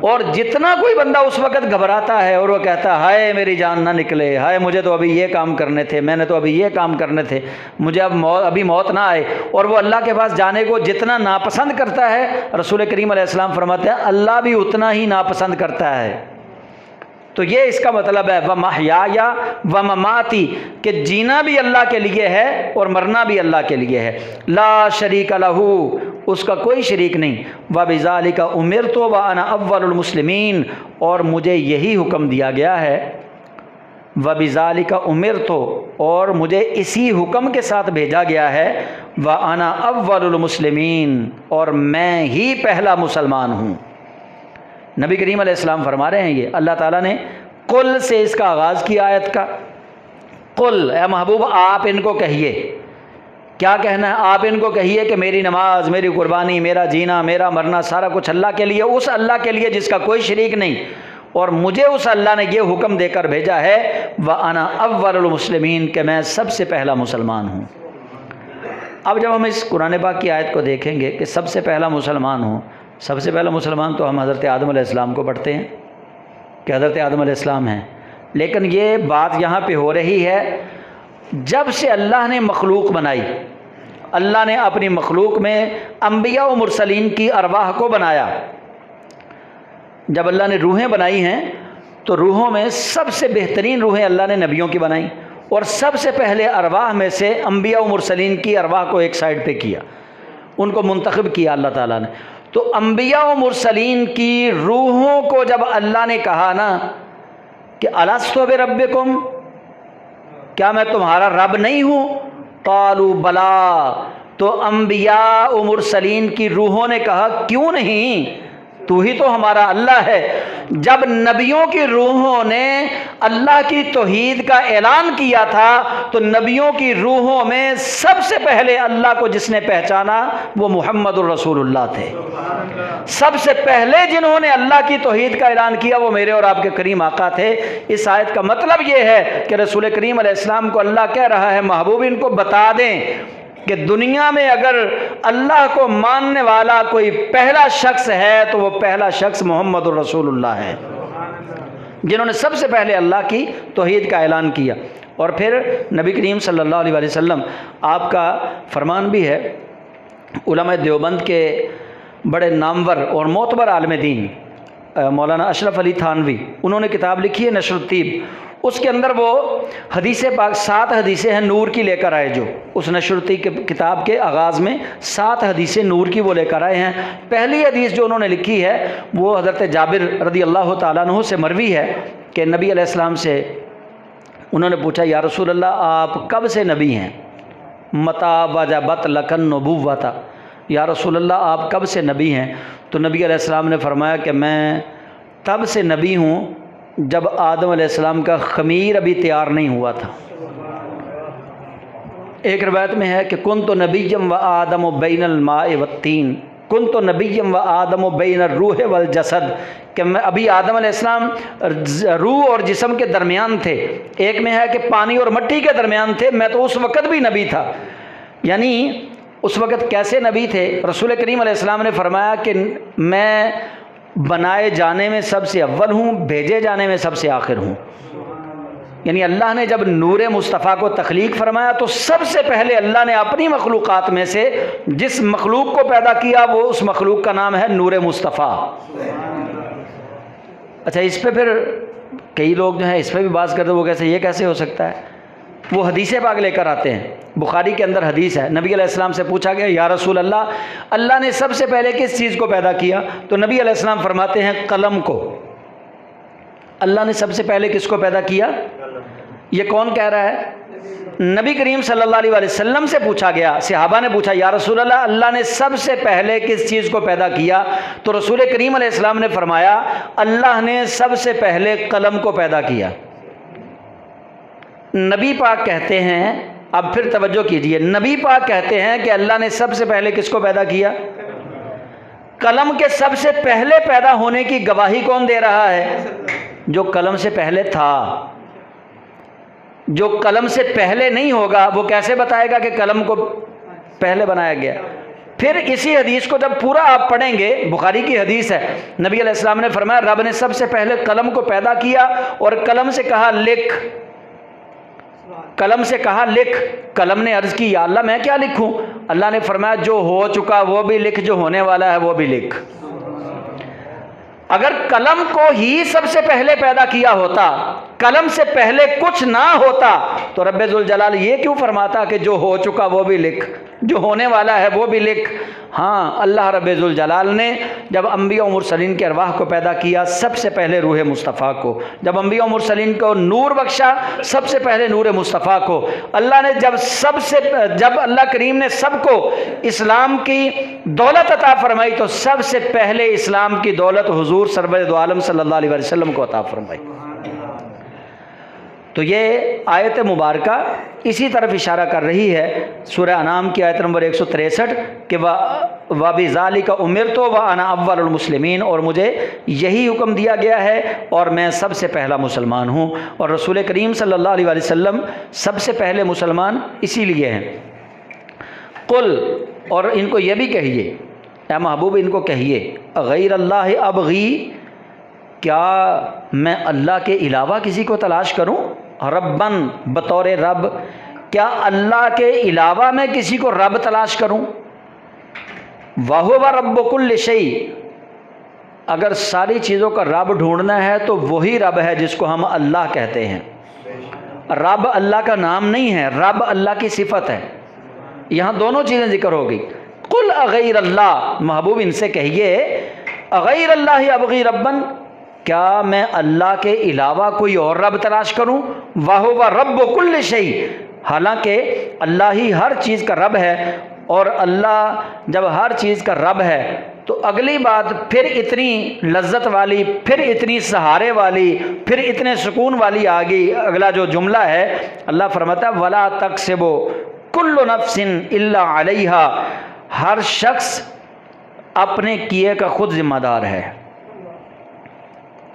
اور جتنا کوئی بندہ اس وقت گھبراتا ہے اور وہ کہتا ہے ہائے میری جان نہ نکلے، ہائے مجھے تو ابھی یہ کام کرنے تھے، میں نے تو ابھی یہ کام کرنے تھے، مجھے ابھی موت نہ آئے، اور وہ اللہ کے پاس جانے کو جتنا ناپسند کرتا ہے، رسول کریم علیہ السلام فرماتے ہیں اللہ بھی اتنا ہی ناپسند کرتا ہے۔ تو یہ اس کا مطلب ہے وَمَحْيَايَ وَمَمَاتِي، کہ جینا بھی اللہ کے لیے ہے اور مرنا بھی اللہ کے لیے ہے، لا شریک لہ، اس کا کوئی شریک نہیں، وَبِذَلِكَ أُمِرْتُ وَأَنَا أَوَّلُ الْمُسْلِمِينَ، اور مجھے یہی حکم دیا گیا ہے، وَبِذَلِكَ أُمِرْتُ، اور مجھے اسی حکم کے ساتھ بھیجا گیا ہے، وَأَنَا أَوَّلُ الْمُسْلِمِينَ، اور میں ہی پہلا مسلمان ہوں۔ نبی کریم علیہ السلام فرما رہے ہیں یہ اللہ تعالیٰ نے قل سے اس کا آغاز کیا آیت کا، قل اے محبوب آپ ان کو کہیے، کیا کہنا ہے؟ آپ ان کو کہیے کہ میری نماز، میری قربانی، میرا جینا، میرا مرنا سارا کچھ اللہ کے لیے، اس اللہ کے لیے جس کا کوئی شریک نہیں، اور مجھے اس اللہ نے یہ حکم دے کر بھیجا ہے وَأَنَا أَوَّلُ الْمُسْلِمِينَ، کہ میں سب سے پہلا مسلمان ہوں۔ اب جب ہم اس قرآن پاک کی آیت کو دیکھیں گے کہ سب سے پہلا مسلمان ہوں، سب سے پہلا مسلمان تو ہم حضرت آدم علیہ السلام کو پڑھتے ہیں کہ حضرت آدم علیہ السلام ہیں، لیکن یہ بات یہاں پہ ہو رہی ہے جب سے اللہ نے مخلوق بنائی، اللہ نے اپنی مخلوق میں انبیاء و مرسلین کی ارواح کو بنایا۔ جب اللہ نے روحیں بنائی ہیں تو روحوں میں سب سے بہترین روحیں اللہ نے نبیوں کی بنائیں، اور سب سے پہلے ارواح میں سے انبیاء و مرسلین کی ارواح کو ایک سائڈ پہ کیا، ان کو منتخب کیا اللہ تعالیٰ نے۔ تو انبیاء و مرسلین کی روحوں کو جب اللہ نے کہا نا کہ الستو بربکم، کیا میں تمہارا رب نہیں ہوں؟ قالوا بلا، تو انبیاء و مرسلین کی روحوں نے کہا کیوں نہیں، تو ہی تو ہمارا اللہ ہے۔ جب نبیوں کی روحوں نے اللہ کی توحید کا اعلان کیا تھا تو نبیوں کی روحوں میں سب سے پہلے اللہ کو جس نے پہچانا وہ محمد الرسول اللہ تھے۔ سب سے پہلے جنہوں نے اللہ کی توحید کا اعلان کیا وہ میرے اور آپ کے کریم آقا تھے۔ اس آیت کا مطلب یہ ہے کہ رسول کریم علیہ السلام کو اللہ کہہ رہا ہے محبوب ان کو بتا دیں کہ دنیا میں اگر اللہ کو ماننے والا کوئی پہلا شخص ہے تو وہ پہلا شخص محمد الرسول اللہ ہے، جنہوں نے سب سے پہلے اللہ کی توحید کا اعلان کیا۔ اور پھر نبی کریم صلی اللہ علیہ وسلم آپ کا فرمان بھی ہے، علماء دیوبند کے بڑے نامور اور معتبر عالم دین مولانا اشرف علی تھانوی، انہوں نے کتاب لکھی ہے نشر الطیب، اس کے اندر وہ حدیث پاک 7 حدیثیں ہیں نور کی لے کر آئے، جو اس نشر الطیب کتاب کے آغاز میں 7 حدیثیں نور کی وہ لے کر آئے ہیں۔ پہلی حدیث جو انہوں نے لکھی ہے وہ حضرت جابر رضی اللہ تعالیٰ عنہ سے مروی ہے کہ نبی علیہ السلام سے انہوں نے پوچھا یا رسول اللہ آپ کب سے نبی ہیں؟ متی وجبت لک النبوۃ، یا رسول اللہ آپ کب سے نبی ہیں؟ تو نبی علیہ السلام نے فرمایا کہ میں تب سے نبی ہوں جب آدم علیہ السلام کا خمیر ابھی تیار نہیں ہوا تھا۔ ایک روایت میں ہے کہ کنت نبیم و آدم بین الماء والتین، کنت نبیم و آدم بین الروح والجسد، کہ میں ابھی آدم علیہ السلام روح اور جسم کے درمیان تھے۔ ایک میں ہے کہ پانی اور مٹی کے درمیان تھے، میں تو اس وقت بھی نبی تھا۔ یعنی اس وقت کیسے نبی تھے؟ رسول کریم علیہ السلام نے فرمایا کہ میں بنائے جانے میں سب سے اول ہوں، بھیجے جانے میں سب سے آخر ہوں۔ یعنی اللہ نے جب نور مصطفیٰ کو تخلیق فرمایا تو سب سے پہلے اللہ نے اپنی مخلوقات میں سے جس مخلوق کو پیدا کیا وہ اس مخلوق کا نام ہے نور مصطفیٰ۔ اچھا، اس پہ پھر کئی لوگ جو ہیں اس پہ بھی بات کرتے ہیں، وہ کیسے، یہ کیسے ہو سکتا ہے؟ وہ حدیث پاک لے کر آتے ہیں، بخاری کے اندر حدیث ہے، نبی علیہ السلام سے پوچھا گیا یا رسول اللہ اللہ نے سب سے پہلے کس چیز کو پیدا کیا؟ تو نبی علیہ السلام فرماتے ہیں قلم کو۔ اللہ نے سب سے پہلے کس کو پیدا کیا؟ یہ کون کہہ رہا ہے؟ نبی کریم صلی اللہ علیہ وسلم سے پوچھا گیا، صحابہ نے پوچھا یا رسول اللہ اللہ نے سب سے پہلے کس چیز کو پیدا کیا؟ تو رسول کریم علیہ السلام نے فرمایا اللہ نے سب سے پہلے قلم کو پیدا کیا۔ نبی پاک کہتے ہیں، اب پھر توجہ کیجئے، نبی پاک کہتے ہیں کہ اللہ نے سب سے پہلے کس کو پیدا کیا؟ قلم کے سب سے پہلے پیدا ہونے کی گواہی کون دے رہا ہے؟ جو قلم سے پہلے تھا۔ جو قلم سے پہلے نہیں ہوگا وہ کیسے بتائے گا کہ قلم کو پہلے بنایا گیا؟ پھر اسی حدیث کو جب پورا آپ پڑھیں گے، بخاری کی حدیث ہے، نبی علیہ السلام نے فرمایا رب نے سب سے پہلے قلم کو پیدا کیا اور قلم سے کہا لکھ، قلم سے کہا لکھ۔ قلم نے عرض کی یا اللہ میں کیا لکھوں؟ اللہ نے فرمایا جو ہو چکا وہ بھی لکھ، جو ہونے والا ہے وہ بھی لکھ۔ اگر قلم کو ہی سب سے پہلے پیدا کیا ہوتا، قلم سے پہلے کچھ نہ ہوتا تو رب ذوالجلال یہ کیوں فرماتا کہ جو ہو چکا وہ بھی لکھ، جو ہونے والا ہے وہ بھی لکھ؟ ہاں، اللہ رب ذوالجلال نے جب انبیاء و مرسلین کے ارواح کو پیدا کیا سب سے پہلے روح مصطفیٰ کو، جب انبیاء و مرسلین کو نور بخشا سب سے پہلے نور مصطفیٰ کو، اللہ نے جب اللہ کریم نے سب کو اسلام کی دولت عطا فرمائی تو سب سے پہلے اسلام کی دولت حضور سرور دو عالم صلی اللہ علیہ وسلم کو عطا فرمائی۔ تو یہ آیت مبارکہ اسی طرف اشارہ کر رہی ہے، سورہ انعام کی آیت نمبر 163 کہ وَبِذَالِكَ أُمِرْتُ وَأَنَا أَوَّلُ الْمُسْلِمِينَ، اور مجھے یہی حکم دیا گیا ہے اور میں سب سے پہلا مسلمان ہوں۔ اور رسول کریم صلی اللہ علیہ وسلم سب سے پہلے مسلمان اسی لیے ہیں۔ قل، اور ان کو یہ بھی کہیے، اے محبوب ان کو کہیے، غیر اللہ ابغی، کیا میں اللہ کے علاوہ کسی کو تلاش کروں؟ ربن، بطور رب، کیا اللہ کے علاوہ میں کسی کو رب تلاش کروں؟ وَهُوَ رَبُّ كُلِّ شَيْءٍ، اگر ساری چیزوں کا رب ڈھونڈنا ہے تو وہی رب ہے جس کو ہم اللہ کہتے ہیں۔ رب اللہ کا نام نہیں ہے، رب اللہ کی صفت ہے۔ یہاں دونوں چیزیں ذکر ہوگی۔ قل اغیر اللہ، محبوب ان سے کہیے اغیر اللہ ابغی ربن، کیا میں اللہ کے علاوہ کوئی اور رب تلاش کروں؟ وَهُوَ رَبُّ كُلِّ شَيْءٍ، حالانکہ اللہ ہی ہر چیز کا رب ہے، اور اللہ جب ہر چیز کا رب ہے تو اگلی بات پھر اتنی لذت والی، پھر اتنی سہارے والی، پھر اتنے سکون والی آ گئی۔ اگلا جو جملہ ہے اللہ فرماتا ہے وَلَا تَكْسِبُ كُلُّ نَفْسٍ إِلَّا عَلَيْهَا، ہر شخص اپنے کیے کا خود ذمہ دار ہے،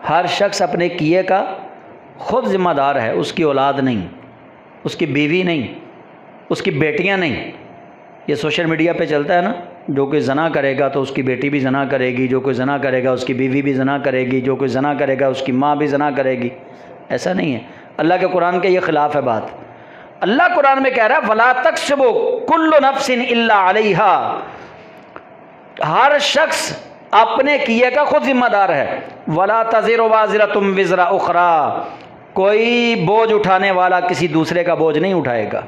ہر شخص اپنے کیے کا خود ذمہ دار ہے، اس کی اولاد نہیں، اس کی بیوی نہیں، اس کی بیٹیاں نہیں۔ یہ سوشل میڈیا پہ چلتا ہے نا، جو کوئی زنا کرے گا تو اس کی بیٹی بھی زنا کرے گی، جو کوئی زنا کرے گا اس کی بیوی بھی زنا کرے گی، جو کوئی زنا کرے گا اس کی ماں بھی زنا کرے گی۔ ایسا نہیں ہے، اللہ کے قرآن کے یہ خلاف ہے بات۔ اللہ قرآن میں کہہ رہا ہے وَلَا تَكْسِبُ كُلُّ نَفْسٍ إِلَّا عَلَيْهَا، ہر شخص اپنے کیے کا خود ذمہ دار ہے۔ وَلَا تَزِرُ وَازِرَةٌ وِزْرَ أُخْرَىٰ، کوئی بوجھ اٹھانے والا کسی دوسرے کا بوجھ نہیں اٹھائے گا۔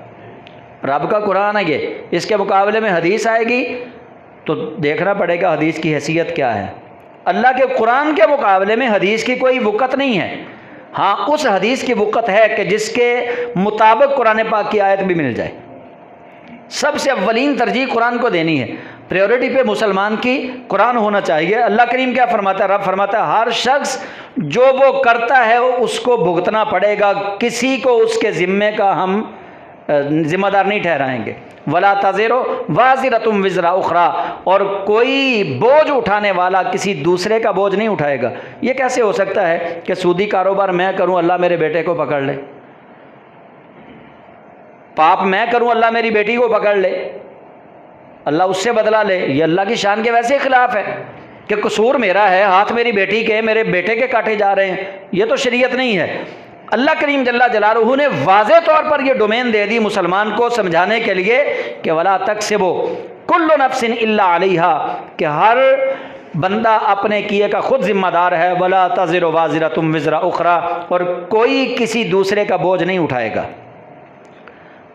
رب کا قرآن ہے یہ، اس کے مقابلے میں حدیث آئے گی تو دیکھنا پڑے گا حدیث کی حیثیت کیا ہے۔ اللہ کے قرآن کے مقابلے میں حدیث کی کوئی وقت نہیں ہے، ہاں اس حدیث کی وقت ہے کہ جس کے مطابق قرآن پاک کی آیت بھی مل جائے۔ سب سے اولین ترجیح قرآن کو دینی ہے، پریورٹی پہ مسلمان کی قرآن ہونا چاہیے۔ اللہ کریم کیا فرماتا ہے؟ رب فرماتا ہے ہر شخص جو وہ کرتا ہے اس کو بھگتنا پڑے گا، کسی کو اس کے ذمے کا ہم ذمہ دار نہیں ٹھہرائیں گے۔ وَلَا تَزِرُ وَازِرَةٌ وِزْرَ أُخْرَىٰ، اور کوئی بوجھ اٹھانے والا کسی دوسرے کا بوجھ نہیں اٹھائے گا۔ یہ کیسے ہو سکتا ہے کہ سودی کاروبار میں کروں اللہ میرے بیٹے کو پکڑ لے، پاپ میں کروں اللہ میری بیٹی کو پکڑ لے، اللہ اس سے بدلہ لے؟ یہ اللہ کی شان کے ویسے خلاف ہے کہ قصور میرا ہے، ہاتھ میری بیٹی کے، میرے بیٹے کے کاٹے جا رہے ہیں، یہ تو شریعت نہیں ہے۔ اللہ کریم جل جلالہ نے واضح طور پر یہ ڈومین دے دی مسلمان کو سمجھانے کے لیے کہ وَلَا تَكْسِبُ كُلُّ نَفْسٍ إِلَّا عَلَيْهَا، کہ ہر بندہ اپنے کیے کا خود ذمہ دار ہے۔ وَلَا تَزِرُ وَازِرَةٌ وِزْرَ أُخْرَىٰ، اور کوئی کسی دوسرے کا بوجھ نہیں اٹھائے گا،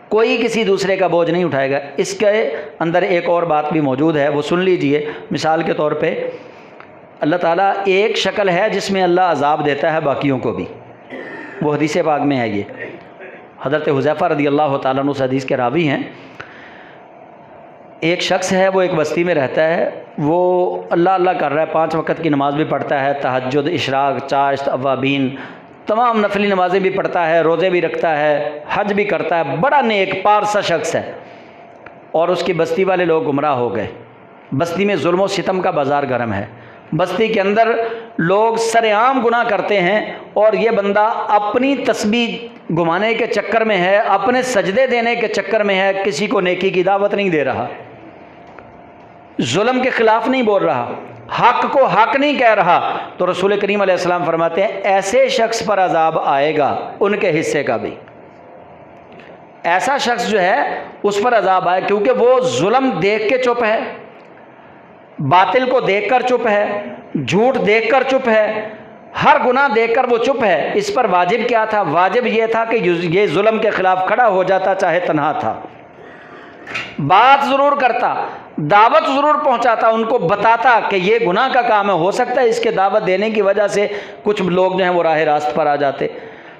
کوئی کسی دوسرے کا بوجھ نہیں اٹھائے گا۔ اس کے اندر ایک اور بات بھی موجود ہے، وہ سن لیجئے۔ مثال کے طور پہ اللہ تعالیٰ ایک شکل ہے جس میں اللہ عذاب دیتا ہے باقیوں کو بھی، وہ حدیث پاک میں ہے۔ یہ حضرت حذیفہ رضی اللہ تعالیٰ عنہ اس حدیث کے راوی ہیں۔ ایک شخص ہے، وہ ایک بستی میں رہتا ہے، وہ اللہ اللہ کر رہا ہے، 5 وقت کی نماز بھی پڑھتا ہے، تہجد، اشراق، چاشت، اوابین، تمام نفلی نمازیں بھی پڑھتا ہے، روزے بھی رکھتا ہے، حج بھی کرتا ہے، بڑا نیک پارسا شخص ہے۔ اور اس کی بستی والے لوگ گمراہ ہو گئے، بستی میں ظلم و ستم کا بازار گرم ہے، بستی کے اندر لوگ سر عام گناہ کرتے ہیں، اور یہ بندہ اپنی تسبیح گھمانے کے چکر میں ہے، اپنے سجدے دینے کے چکر میں ہے، کسی کو نیکی کی دعوت نہیں دے رہا، ظلم کے خلاف نہیں بول رہا، حق کو حق نہیں کہہ رہا۔ تو رسول کریم علیہ السلام فرماتے ہیں ایسے شخص پر عذاب آئے گا ان کے حصے کا بھی، ایسا شخص جو ہے اس پر عذاب آئے، کیونکہ وہ ظلم دیکھ کے چپ ہے، باطل کو دیکھ کر چپ ہے، جھوٹ دیکھ کر چپ ہے، ہر گناہ دیکھ کر وہ چپ ہے۔ اس پر واجب کیا تھا؟ واجب یہ تھا کہ یہ ظلم کے خلاف کھڑا ہو جاتا، چاہے تنہا تھا، بات ضرور کرتا، دعوت ضرور پہنچاتا، ان کو بتاتا کہ یہ گناہ کا کام ہے، ہو سکتا ہے اس کے دعوت دینے کی وجہ سے کچھ لوگ جو ہیں وہ راہ راست پر آ جاتے۔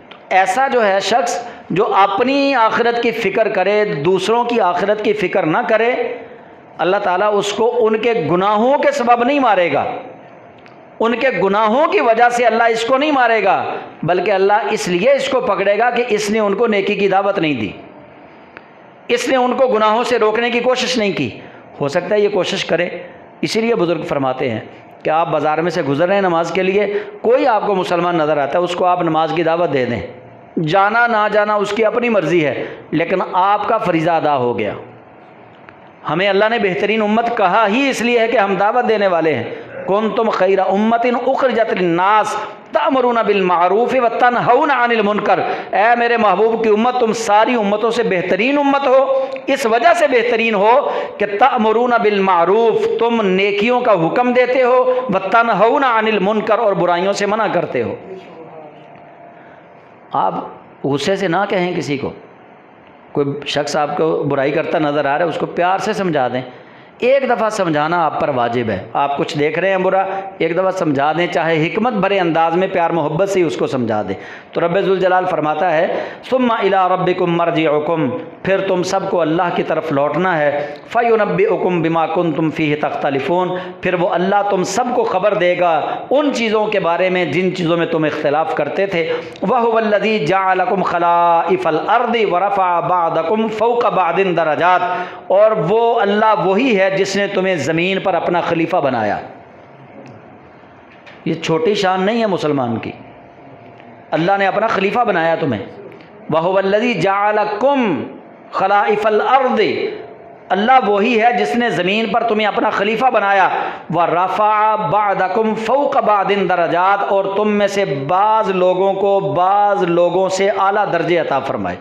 تو ایسا جو ہے شخص جو اپنی آخرت کی فکر کرے، دوسروں کی آخرت کی فکر نہ کرے، اللہ تعالیٰ اس کو ان کے گناہوں کے سبب نہیں مارے گا، ان کے گناہوں کی وجہ سے اللہ اس کو نہیں مارے گا، بلکہ اللہ اس لیے اس کو پکڑے گا کہ اس نے ان کو نیکی کی دعوت نہیں دی، اس نے ان کو گناہوں سے روکنے کی کوشش نہیں کی۔ ہو سکتا ہے یہ کوشش کرے، اسی لیے بزرگ فرماتے ہیں کہ آپ بازار میں سے گزر رہے ہیں نماز کے لیے، کوئی آپ کو مسلمان نظر آتا ہے، اس کو آپ نماز کی دعوت دے دیں، جانا نہ جانا اس کی اپنی مرضی ہے، لیکن آپ کا فریضہ ادا ہو گیا۔ ہمیں اللہ نے بہترین امت کہا ہی اس لیے ہے کہ ہم دعوت دینے والے ہیں۔ کنتم خیر امت اخرجت للناس تأمرون بالمعروف وتنہون عن المنکر، اے میرے محبوب کی امت تم ساری امتوں سے بہترین امت ہو، اس وجہ سے بہترین ہو کہ تأمرون بالمعروف، تم نیکیوں کا حکم دیتے ہو، وتنہون عن المنکر، اور برائیوں سے منع کرتے ہو۔ آپ غصے سے نہ کہیں کسی کو، کوئی شخص آپ کو برائی کرتا نظر آ رہا ہے اس کو پیار سے سمجھا دیں ایک دفعہ سمجھانا آپ پر واجب ہے. آپ کچھ دیکھ رہے ہیں برا، ایک دفعہ سمجھا دیں، چاہے حکمت بھرے انداز میں پیار محبت سے ہی اس کو سمجھا دیں. تو رب ذوالجلال فرماتا ہے ثم الی ربکم مرجعکم، پھر تم سب کو اللہ کی طرف لوٹنا ہے. فینبئکم بما کنتم فیہ تختلفون، پھر وہ اللہ تم سب کو خبر دے گا ان چیزوں کے بارے میں جن چیزوں میں تم اختلاف کرتے تھے. وَهُوَ الَّذِي جَعَلَكُمْ خَلَائِفَ الْأَرْضِ وَرَفَعَ بَعْضَكُمْ فَوْقَ بَعْضٍ دَرَجَاتٍ، اور وہ اللہ وہی ہے جس نے تمہیں زمین پر اپنا خلیفہ بنایا. یہ چھوٹی شان نہیں ہے مسلمان کی، اللہ نے اپنا خلیفہ بنایا تمہیں. وَهُوَ الَّذِي جَعَلَكُمْ خَلَائِفَ الْأَرْضِ، اللہ وہی ہے جس نے زمین پر تمہیں اپنا خلیفہ بنایا. وَرَفَعَ بَعْضَكُمْ فَوْقَ بَعْضٍ دَرَجَاتٍ، اور تم میں سے بعض لوگوں کو بعض لوگوں سے اعلیٰ درجے عطا فرمائے.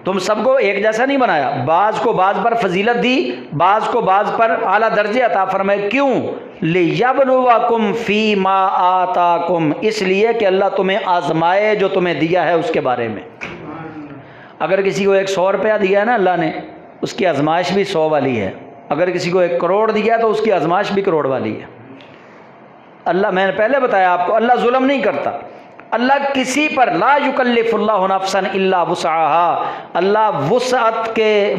تم سب کو ایک جیسا نہیں بنایا، بعض کو بعض پر فضیلت دی، بعض کو بعض پر اعلیٰ درجے عطا فرمائے. کیوں؟ لِيَبْلُوَكُمْ فِي مَا آتَاكُمْ، اس لیے کہ اللہ تمہیں آزمائے جو تمہیں دیا ہے اس کے بارے میں. اگر کسی کو 100 روپیہ دیا ہے نا اللہ نے، اس کی آزمائش بھی 100 والی ہے. اگر کسی کو 1 کروڑ دیا ہے تو اس کی آزمائش بھی کروڑ والی ہے. اللہ، میں نے پہلے بتایا آپ کو، اللہ ظلم نہیں کرتا. اللہ کسی پر لا یکلف اللہ نفسا الا وسعها، اللہ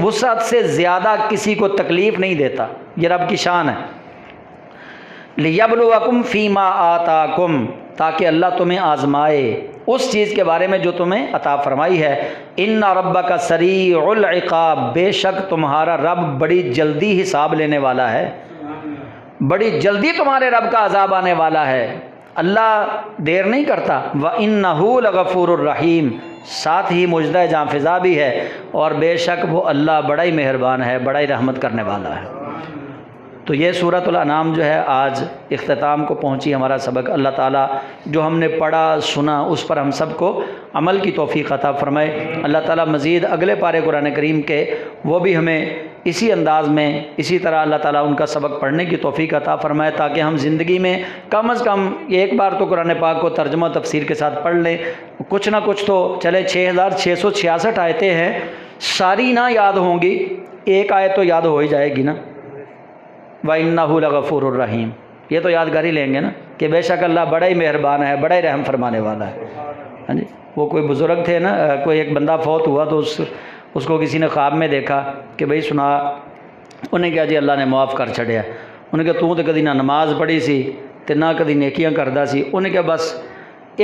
وسعت سے زیادہ کسی کو تکلیف نہیں دیتا. یہ رب کی شان ہے. لیبلوکم فیما آتاکم، تاکہ اللہ تمہیں آزمائے اس چیز کے بارے میں جو تمہیں عطا فرمائی ہے. ان ربک سریع العقاب، بے شک تمہارا رب بڑی جلدی حساب لینے والا ہے، بڑی جلدی تمہارے رب کا عذاب آنے والا ہے. اللہ دیر نہیں کرتا. وَإِنَّهُ لَغَفُورٌ الرحیم، ساتھ ہی مجدہ جاں فضا بھی ہے، اور بے شک وہ اللہ بڑا ہی مہربان ہے، بڑا ہی رحمت کرنے والا ہے. تو یہ سورۃ الانعام جو ہے آج اختتام کو پہنچی ہمارا سبق. اللہ تعالیٰ جو ہم نے پڑھا سنا اس پر ہم سب کو عمل کی توفیق عطا فرمائے. اللہ تعالیٰ مزید اگلے پارے قرآن کریم کے وہ بھی ہمیں اسی انداز میں اسی طرح اللہ تعالیٰ ان کا سبق پڑھنے کی توفیق عطا فرمائے، تاکہ ہم زندگی میں کم از کم ایک بار تو قرآن پاک کو ترجمہ تفسیر کے ساتھ پڑھ لیں. کچھ نہ کچھ تو چلے 6666 آیتیں ہیں، ساری نہ یاد ہوں گی، ایک آیت تو یاد ہو ہی جائے گی نا. وَإِنَّهُ لَغَفُورٌ الرحیم، یہ تو یاد کر ہی لیں گے نا کہ بے شک اللہ بڑا ہی مہربان ہے، بڑا ہی رحم فرمانے والا ہے. ہاں جی، وہ کوئی بزرگ تھے نا، کوئی ایک بندہ فوت ہوا تو اس کو کسی نے خواب میں دیکھا کہ بھئی سنا. انہیں کہا جی اللہ نے معاف کر چھڑیا. انہیں کہا تو کدی نہ نماز پڑھی سی تے نہ کدی نیکیاں کردا سی. انہیں کہا بس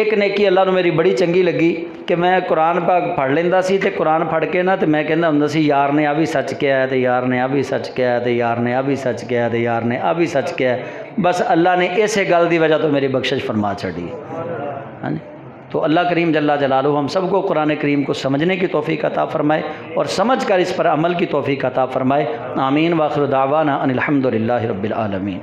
ایک نیکی اللہ نے میری بڑی چنگی لگی کہ میں قرآن پاک پڑھ لیندا سی تے قرآن پڑھ کے نا تے میں کہندا ہوندا سی یار نے آ بھی سچ کیا ہے تے یار نے آ بھی سچ کیا ہے تے یار نے آ بھی سچ کیا ہے تے یار نے آ بھی سچ کیا ہے. بس اللہ نے اسے گل دی وجہ تو میری بخشش فرما چھڑی. ہاں جی، تو اللہ کریم جل جلالہ ہم سب کو قرآن کریم کو سمجھنے کی توفیق عطا فرمائے اور سمجھ کر اس پر عمل کی توفیق عطا فرمائے. آمین. وآخر دعوانا ان الحمد للہ رب العالمین.